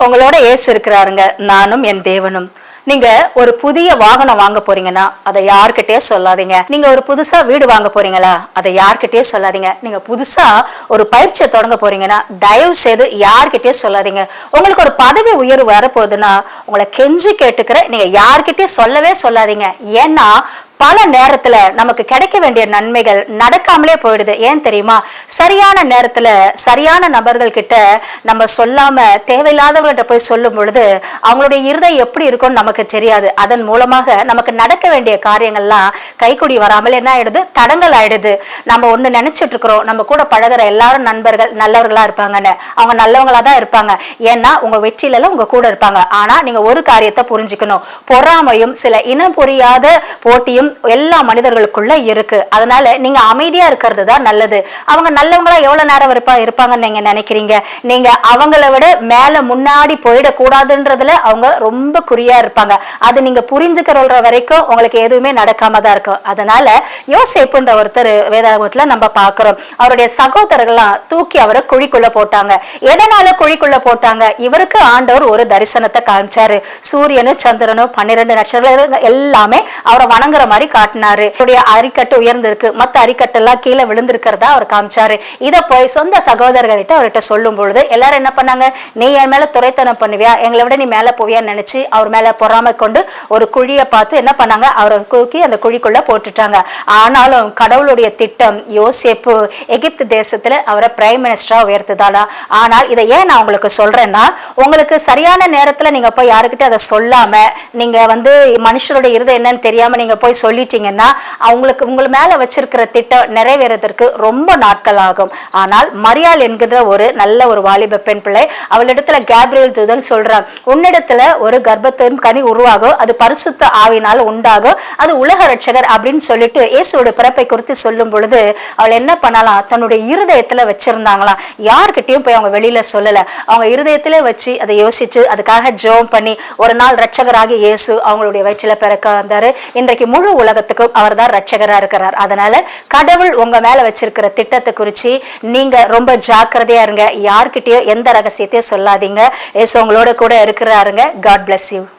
உங்களோட ஏசு இருக்கிறாருங்க, நானும் என் தேவனும். நீங்க ஒரு புதிய வாகனம் வாங்க போறீங்கன்னா அதை யார்கிட்டயே சொல்லாதீங்க. நீங்க ஒரு புதுசா வீடு வாங்க போறீங்களா, அதை யார்கிட்டயே சொல்லாதீங்க. நீங்க புதுசா ஒரு பயிற்சியை தொடங்க போறீங்கன்னா தயவு செய்து யார்கிட்டயே சொல்லாதீங்க. உங்களுக்கு ஒரு பதவி உயர்வு வரப்போகுதுன்னா உங்களை கெஞ்சி கேட்டுக்கிற, நீங்க யார்கிட்டயே சொல்லவே சொல்லாதீங்க. ஏன்னா பல நேரத்துல நமக்கு கிடைக்க வேண்டிய நன்மைகள் நடக்காமலே போயிடுது. ஏன் தெரியுமா? சரியான நேரத்துல சரியான நபர்கள் கிட்ட நம்ம சொல்லாம தேவையில்லாதவர்கிட்ட போய் சொல்லும் பொழுது அவங்களுடைய இருதயம் எப்படி இருக்கும்னு நமக்கு தெரியாது. அதன் மூலமாக நமக்கு நடக்க வேண்டிய காரியங்கள்லாம் கைக்குடி வராமல் என்ன ஆயிடுது, தடங்கள் ஆயிடுது. நம்ம ஒண்ணு நினைச்சிட்டு இருக்கிறோம், நம்ம கூட பழகிற எல்லாரும் நண்பர்கள் நல்லவர்களா இருப்பாங்கன்னு. அவங்க நல்லவங்களா தான் இருப்பாங்க. ஏன்னா உங்க வெற்றியில உங்க கூட இருப்பாங்க. ஆனா நீங்க ஒரு காரியத்தை புரிஞ்சுக்கணும், பொறாமையும் சில இனம் புரியாத போட்டியும் எல்லா மனிதர்களுக்குள்ள இருக்கு. அதனால நீங்க அமைதியா இருக்கிறது தான் நல்லது. அவங்க நல்லவங்களா எவ்வளவு நேரம் இருப்பாங்கன்னு நீங்க நினைக்கிறீங்க? நீங்க அவங்கள விட மேல முன்னாடி போயிடக்கூடாதுன்றதுல அவங்க ரொம்ப குறியா இருப்பாங்க. அது நீங்க புரிஞ்சுக்கிற வரைக்கும் உங்களுக்கு எதுவுமே நடக்காம தான் இருக்கும். அதனால யோசேப்புன்ற ஒருத்தர் வேதாகமத்துல நம்ம பாக்குறோம், அவருடைய சகோதரர்கள்லாம் தூக்கி அவரை குழிக்குள்ள போட்டாங்க. எதனால குழிக்குள்ள போட்டாங்க? இவருக்கு ஆண்டவர் ஒரு தரிசனத்தை காமிச்சாரு. சூரியனும் சந்திரனும் 12 நட்சத்திரங்கள் எல்லாமே அவரை வணங்குற மாதிரி காட்டினாரு. அரிக்கட்டு உயர்ந்திருக்கு, மத்த அரிக்கட்டெல்லாம் கீழே விழுந்திருக்கிறதா அவர் காமிச்சாரு. இதை போய் சொந்த சகோதரர்கள்ட்ட அவர்கிட்ட சொல்லும் பொழுது எல்லாரும் என்ன பண்ணாங்க, நீ என் மேல துரைத்தனம் பண்ணுவியா, எங்களை விட நீ மேல போவியான்னு நினைச்சு அவர் மேல பொறாமை கொண்டு ஒரு குழியை பார்த்து என்ன பண்ணாங்க, அவரை தூக்கி அந்த குழிக்குள்ள போட்டுட்டாங்க. ஆனாலும் கடவுளுடைய திட்டம் யோசேப்பு எகிப்து தேசத்துல அவரை பிரைம் மினிஸ்டரா உயர்த்துதானா. ஆனால் இதை ஏன் நான் உங்களுக்கு சொல்றேன்னா, உங்களுக்கு சரியான நேரத்துல நீங்க போய் யாருக்கிட்ட அதை சொல்லாம நீங்க மனுஷருடைய இருதயம் என்னன்னு தெரியாம நீங்க போய் சொல்லிட்டீங்கன்னா அவங்களுக்கு உங்க மேல வச்சிருக்கிற திட்டம் நிறைவேறதற்கு ரொம்ப நாட்கள் ஆகும். ஆனால் மரியாள் என்கிற ஒரு நல்ல ஒரு வாலிப பெண் பிள்ளை, அவளிடத்துல கேப்ரியல் தூதன் சொல்றான், உன்னிடத்துல ஒரு கர்ப்பத்தின் கனி உருவாகும், அது பரிசுத்த ஆவினால் உண்டாகும், அது உலக ரட்சகர் அப்படின்னு சொல்லிட்டு இயேசுவோட பிறப்பை குறித்து சொல்லும் பொழுது அவள் என்ன பண்ணலாம், தன்னுடைய இருதயத்துல வச்சிருந்தாங்களாம். யார்கிட்டயும் போய் அவங்க வெளியில சொல்லல. அவங்க இருதயத்திலே வச்சு அதை யோசிச்சு அதுக்காக ஜெபம் பண்ணி ஒரு நாள் ரட்சகராகி இயேசு அவங்களுடைய வயிற்றில பிறக்க வந்தாரு. இன்றைக்கு முழு உலகத்துக்கும் அவர் தான் ரட்சகரா இருக்கிறார். அதனால கடவுள் உங்க மேல வச்சிருக்கிற திட்டத்தை குறிச்சு நீங்க ரொம்ப ஜாக்கிரதையா இருங்க. யார்கிட்டயோ எந்த ரகசியத்தையும் சொல்லாதீங்க. இயேசு உங்களோட கூட இருக்கிறாருங்க. God bless you.